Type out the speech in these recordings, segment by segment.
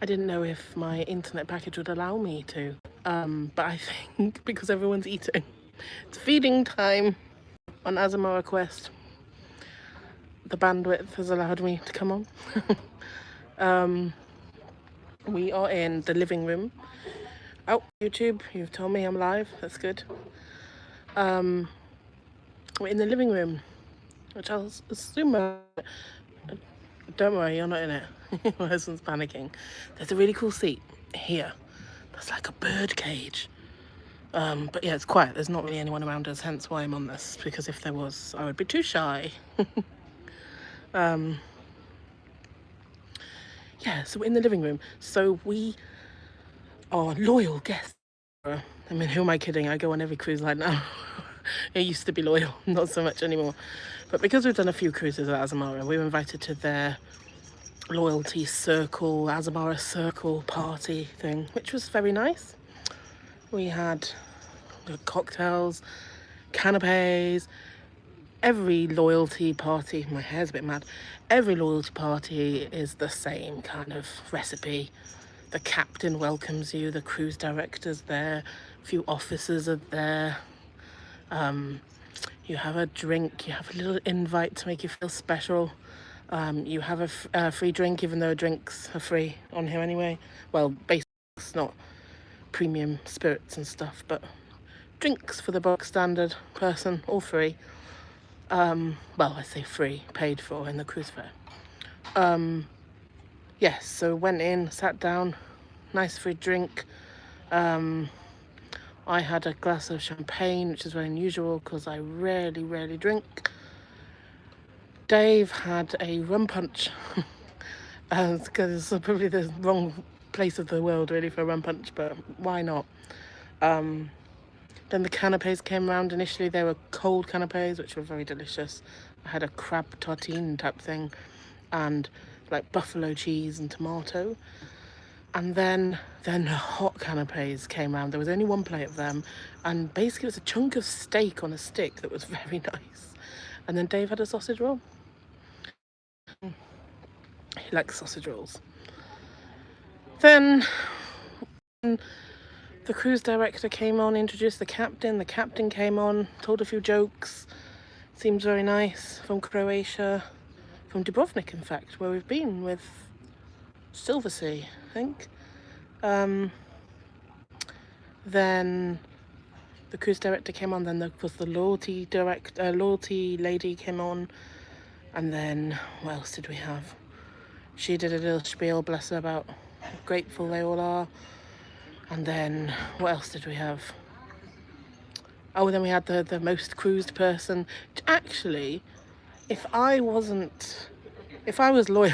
I didn't know if my internet package would allow me to, but I think because everyone's eating, it's feeding time on Azamara Quest. The bandwidth has allowed me to come on. We are in the living room. Oh, YouTube, you've told me I'm live. That's good. We're in the living room, which I'll assume. Don't worry, you're not in it. My husband's panicking. There's a really cool seat here. That's like a bird cage. But yeah, it's quiet. There's not really anyone around us, hence why I'm on this. Because if there was, I would be too shy. Yeah, so we're in the living room. So we are loyal guests. I mean, who am I kidding? I go on every cruise line now. It used to be loyal, not so much anymore. But because we've done a few cruises at Azamara, we were invited to their loyalty circle, Azamara Circle party thing, which was very nice. We had cocktails, canapes. Every loyalty party, my hair's a bit mad, every loyalty party is the same kind of recipe. The captain welcomes you, the cruise director's there, a few officers are there. You have a drink, you have a little invite to make you feel special. You have a free drink, even though drinks are free on here anyway. Well, basically it's not premium spirits and stuff, but drinks for the bog standard person, all free. Well, I say free, paid for in the cruise fare. Yes, so went in, sat down, nice free drink. I had a glass of champagne, which is very unusual because I rarely drink. Dave had a rum punch, because it's probably the wrong place of the world really for a rum punch, but why not? Then the canapes came around. Initially they were cold canapes, which were very delicious. I had a crab tartine type thing and like buffalo cheese and tomato. And then the hot canapes came around. There was only one plate of them, and basically it was a chunk of steak on a stick that was very nice. And then Dave had a sausage roll. He likes sausage rolls. Then the cruise director came on, introduced the captain. The captain came on, told a few jokes. Seems very nice. From Croatia, from Dubrovnik, in fact, where we've been with Silversea, I think. Then the cruise director came on. Then there was the loyalty lady came on. And then what else did we have? She did a little spiel, bless her, about how grateful they all are. And then what else did we have? Oh, then we had the most cruised person. Actually, if I was loyal,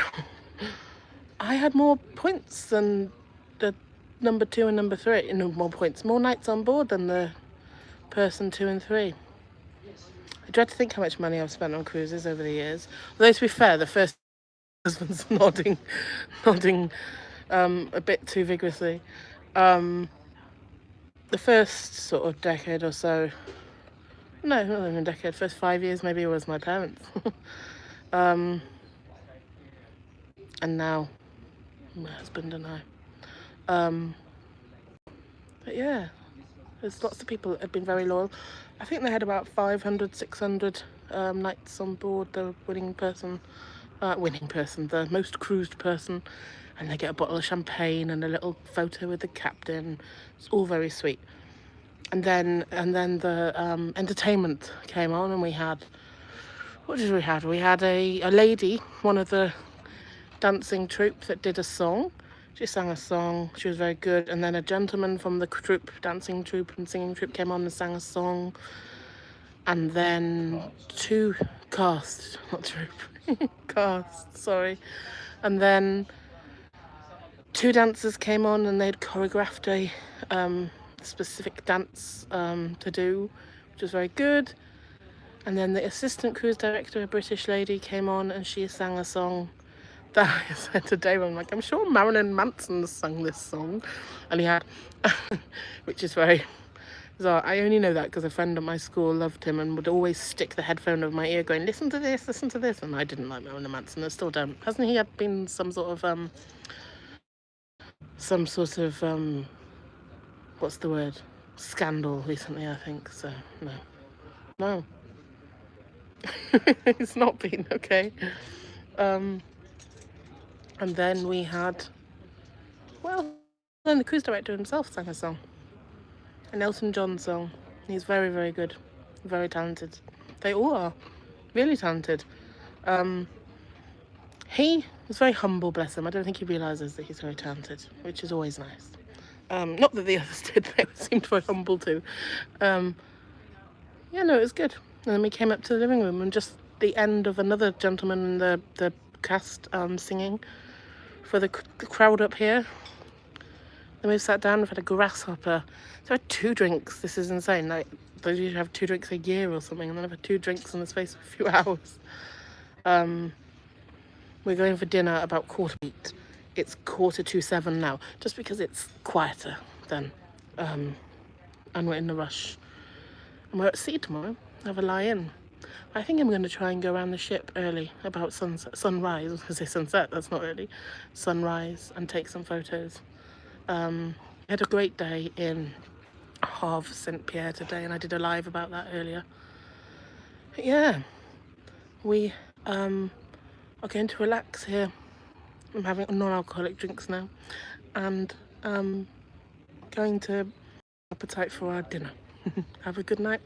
I had more points than the number 2 and number 3. No, more nights on board than the person 2 and 3. I dread to think how much money I've spent on cruises over the years. Although, to be fair, the first husband's nodding a bit too vigorously. The first sort of decade or so, no, not even a decade, first 5 years maybe, it was my parents. And now my husband and I. But yeah, there's lots of people that have been very loyal. I think they had about 500, 600 nights on board, the the most cruised person. And they get a bottle of champagne and a little photo with the captain. It's all very sweet. And then the entertainment came on, and we had, what did we have? We had a lady, one of the dancing troupe, that did a song. She sang a song. She was very good. And then a gentleman from the dancing troupe and singing troupe came on and sang a song. And then cast, sorry. And then 2 dancers came on, and they'd choreographed a specific dance to do, which was very good. And then the assistant cruise director, a British lady, came on, and she sang a song that I said to Dave, I'm like, I'm sure Marilyn Manson sung this song. And he had, which is very bizarre. I only know that because a friend at my school loved him and would always stick the headphone over my ear going, listen to this. And I didn't like Marilyn Manson. I still don't. Hasn't he been some sort of some sort of what's the word, scandal recently, I think. So no. It's not been okay. And then we had, well, then the cruise director himself sang a song, an Elton John song. He's very, very good, very talented. They all are really talented. He was very humble, bless him. I don't think he realises that he's very talented, which is always nice. Not that the others did, they seemed very humble too. Yeah, no, it was good. And then we came up to the living room, and just the end of another gentleman in the cast singing for the crowd up here. Then we've sat down, we've had a grasshopper. So I had 2 drinks. This is insane. Like, they usually have 2 drinks a year or something, and then I've had 2 drinks in the space of a few hours. We're going for dinner at about 8:15. It's 6:45 now, just because it's quieter then. And we're in a rush. And we're at sea tomorrow. Have a lie-in. I think I'm going to try and go around the ship early, about sunrise. I was going to say sunset, that's not early. Sunrise, and take some photos. I had a great day in Havre Saint Pierre today, and I did a live about that earlier. But yeah, we are going to relax here. I'm having non-alcoholic drinks now, and going to appetite for our dinner. Have a good night.